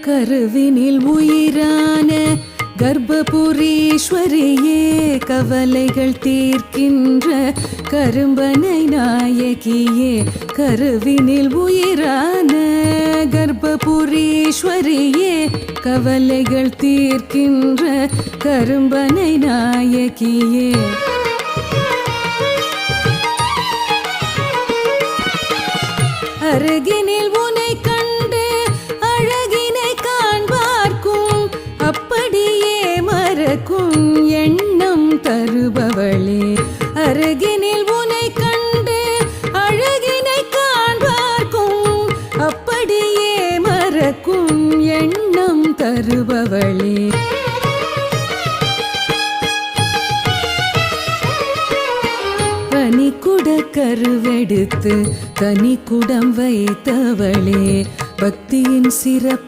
கருவினில் உயிரான கர்ப்பபுரீஸ்வரியே கவலைகள் தீர்க்கின்ற கரும்பனை நாயகியே கருவினில் உயிரான கர்ப்பபுரீஸ்வரியே கவலைகள் தீர்க்கின்ற கரும்பனை நாயகியே அருகினில் உனை கண்டு அழகினை காண்பார்க்கும் அப்படியே மறக்கும் எண்ணம் தருபவளே அருகினில் உனை கண்டு அழகினை காண்பார்க்கும் அப்படியே மறக்கும் எண்ணம் தருபவளே பனிக்குட கருவெடுத்து தனி குடம் வைத்தவளே பக்தியின் சிறப்பே